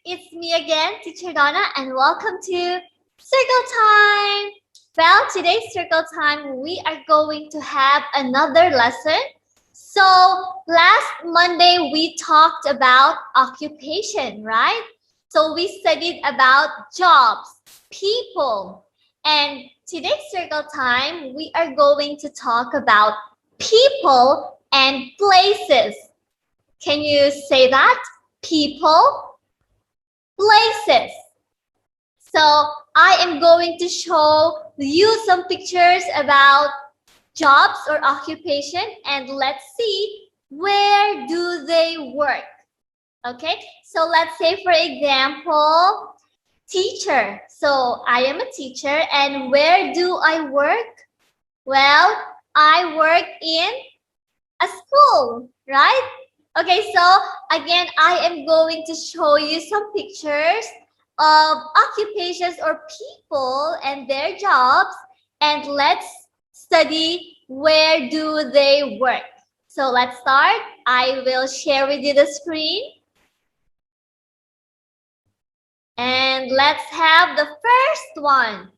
it's me again, Teacher Donna, and welcome to Circle Time. Well, today's Circle Time, we are going to have another lesson. So, last Monday, we talked about occupation, right? So, we studied about jobs, people, and today's Circle Time, we are going to talk about people and places. Can you say that? People, places. So I am going to show you some pictures about jobs or occupation, and let's see where do they work. Okay, so let's say for example, teacher. So I am a teacher, and where do I work? Well, I work in a school, right? Okay, so again, I am going to show you some pictures of occupations or people and their jobs, and let's study where do they work. So let's start. I will share with you the screen. And let's have the first one.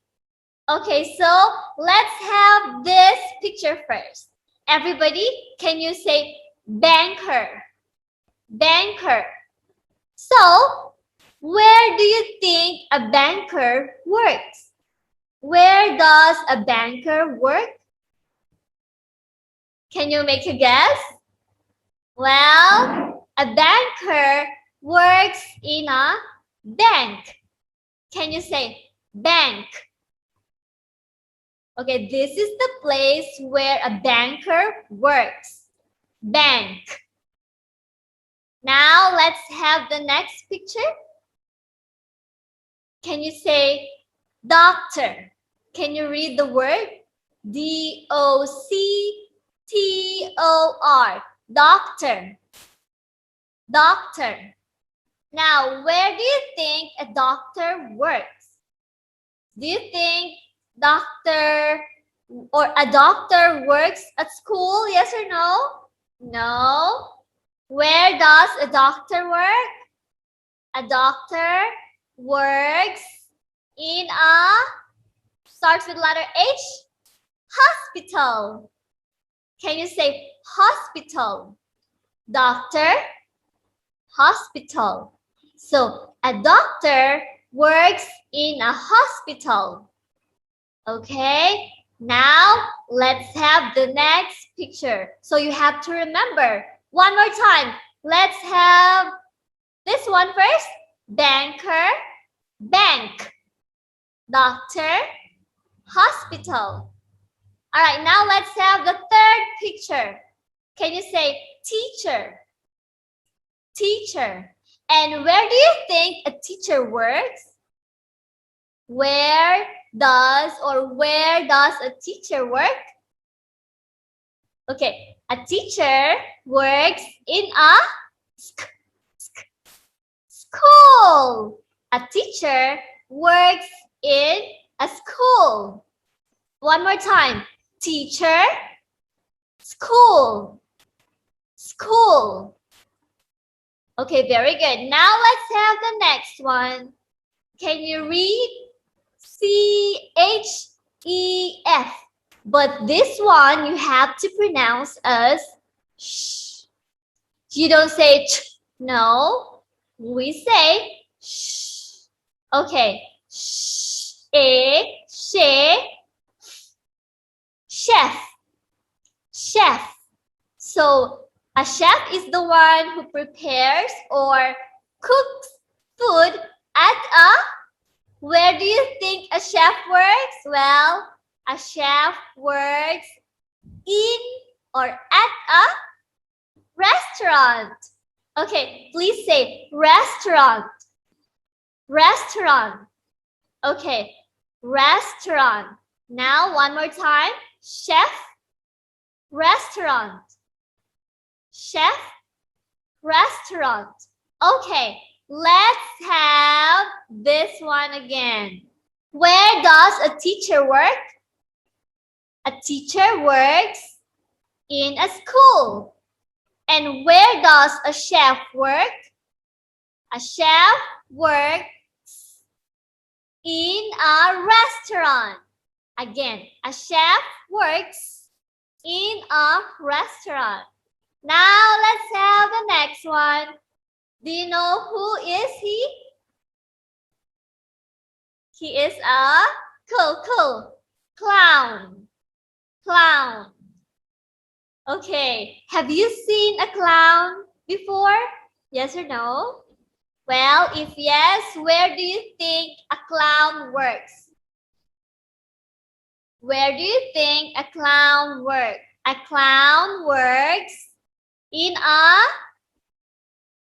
Okay, so let's have this picture first. Everybody, can you say banker? Banker. So, where do you think a banker works? Where does a banker work? Can you make a guess? Well, a banker works in a bank. Can you say bank? Okay, this is the place where a banker works. Bank. Now, let's have the next picture. Can you say doctor? Can you read the word? D-O-C-T-O-R. Doctor. Doctor. Now, where do you think a doctor works? Do you think a doctor works at school? Yes or no? No. Where does a doctor work? A doctor works in starts with letter H, hospital. Can you say hospital? Doctor, hospital. So a doctor works in a hospital. Okay, now let's have the next picture. So you have to remember, one more time, let's have this one first. Banker, bank, doctor, hospital. All right, now let's have the third picture. Can you say teacher? Teacher. And where do you think a teacher works? Where does a teacher work? Okay, a teacher works in a school. A teacher works in a school. One more time. Teacher, school. School. Okay, very good. Now let's have the next one. Can you read? C-H-E-F. But this one you have to pronounce as sh. You don't say ch. No. We say sh. Okay. Sh. Chef. Chef. So a chef is the one who prepares or cooks food at where do you think a chef works? Well, a chef works in or at a restaurant. Okay, please say restaurant. Restaurant. Okay, restaurant. Now, one more time. Chef, restaurant. Chef, restaurant. Okay, let's have this one again. Where does a teacher work? A teacher works in a school. And where does a chef work? A chef works in a restaurant. Again, a chef works in a restaurant. Now let's have the next one. Do you know who is he? He is a cool clown. Clown. Okay, have you seen a clown before? Yes or no? Well, if yes, where do you think a clown works? Where do you think a clown works? A clown works in a,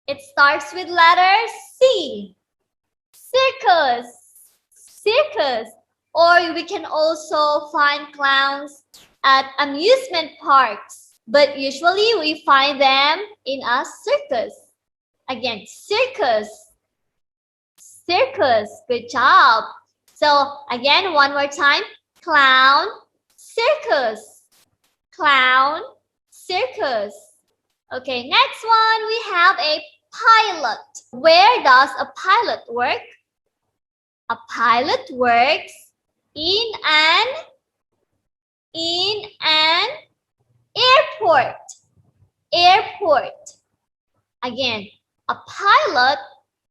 it starts with letter C. Circus. Circus. Or we can also find clowns at amusement parks. But usually we find them in a circus. Again, circus. Circus. Good job. So again, one more time. Clown, circus. Clown, circus. Okay, next one we have a pilot. Where does a pilot work? A pilot works in an airport. Airport. Again, a pilot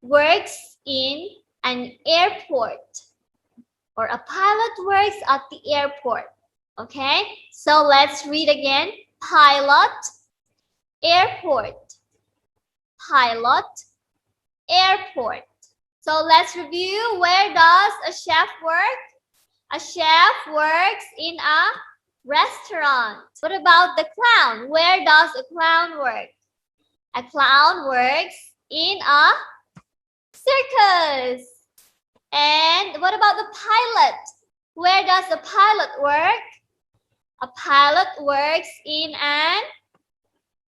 works in an airport. Or a pilot works at the airport. Okay, so let's read again. Pilot, airport. Pilot, airport. So let's review. Where does a chef work? A chef works in a restaurant. What about the clown? Where does a clown work? A clown works in a circus. And what about the pilot? Where does the pilot work? A pilot works in an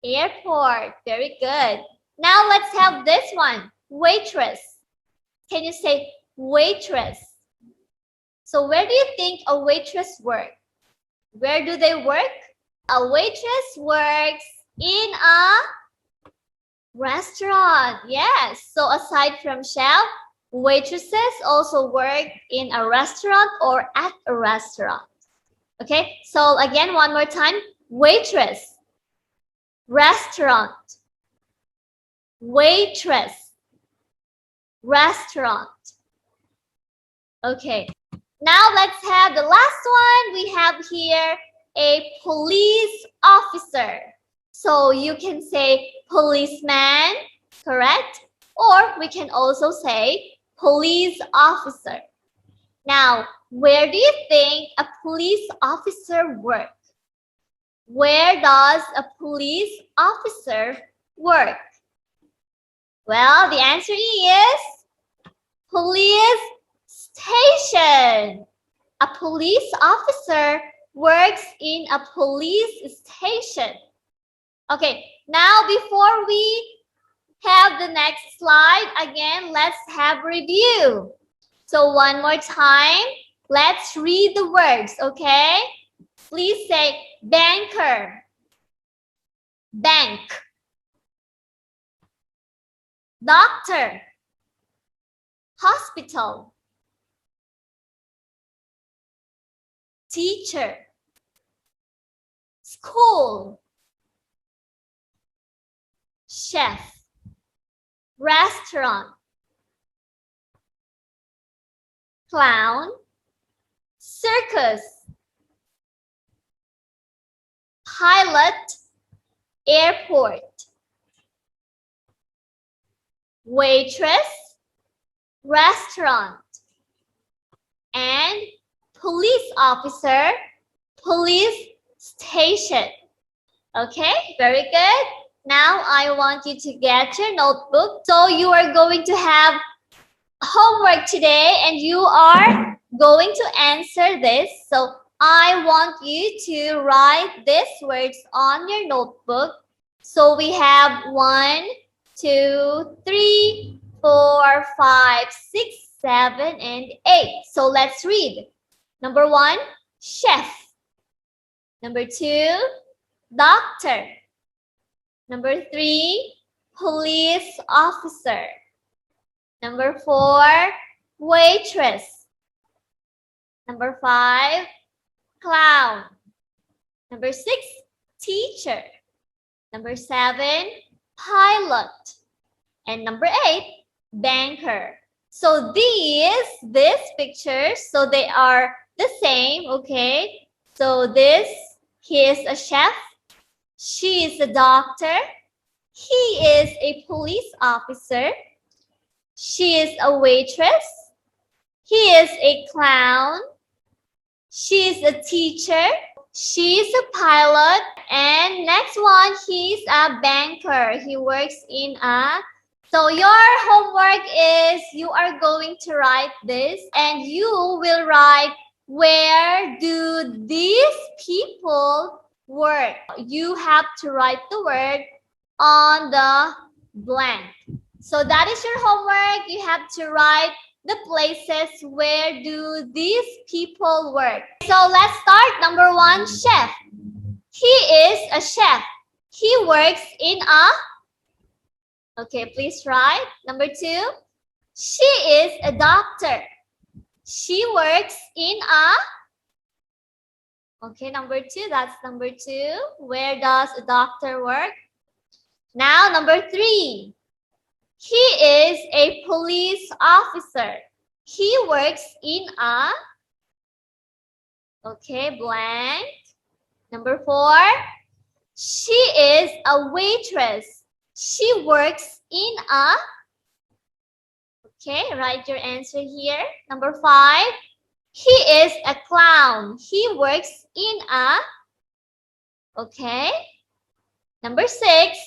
airport. Very good. Now let's have this one. Waitress. Can you say waitress? So where do you think a waitress works? Where do they work? A waitress works in a restaurant. Yes. So aside from chef, waitresses also work in a restaurant or at a restaurant. Okay, so again, one more time. Waitress, restaurant, waitress, restaurant. Okay, now let's have the last one. We have here a police officer. So you can say policeman, correct? Or we can also say police officer. Now, where do you think a police officer works? Where does a police officer work? Well, the answer is police station. A police officer works in a police station. Okay, now before we have the next slide, again, let's have review. So one more time, let's read the words, okay? Please say banker, bank, doctor, hospital, teacher, school, chef, restaurant, clown, circus, pilot, airport, waitress, restaurant, and police officer, police station. Okay, very good. Now I want you to get your notebook. So you are going to have homework today and you are going to answer this. So I want you to write these words on your notebook. So we have 1, 2, 3, 4, 5, 6, 7, and 8. So let's read. Number 1, chef. Number 2, doctor. Number 3, police officer. Number 4, waitress. Number 5, clown. Number 6, teacher. Number 7, pilot. And number 8, banker. So these pictures, so they are the same, okay? So he is a chef. She is a doctor. He is a police officer. She is a waitress. He is a clown. She is a teacher. She is a pilot. And next one, he's a banker. He works in a... So your homework is you are going to write this and you will write where do these people work. You have to write the word on the blank. So that is your homework. You have to write the places where do these people work. So let's start. Number 1, chef. He is a chef. He works in a... Okay, please write. Number 2, she is a doctor. She works in a... Okay, number 2, that's number 2. Where does a doctor work? Now, number 3, he is a police officer. He works in a... Okay, blank. Number 4, she is a waitress. She works in a... Okay, write your answer here. Number 5, he is a clown. He works in a... Okay. Number 6,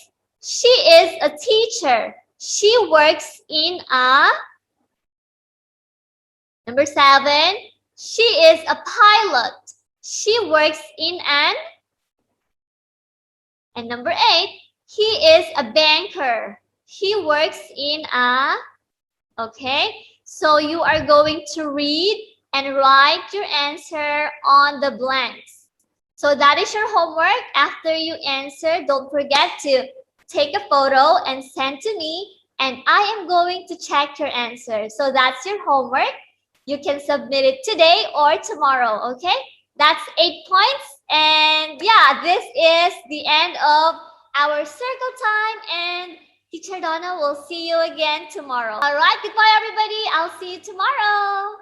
she is a teacher. She works in a... Number 7, she is a pilot. She works in an... And number 8, he is a banker. He works in a... Okay, so you are going to read and write your answer on the blanks. So that is your homework. After you answer, don't forget to take a photo and send to me, and I am going to check your answer. So that's your homework. You can submit it today or tomorrow, okay? That's 8 points. And yeah, this is the end of our circle time, and Teacher Donna will see you again tomorrow. All right, goodbye everybody. I'll see you tomorrow.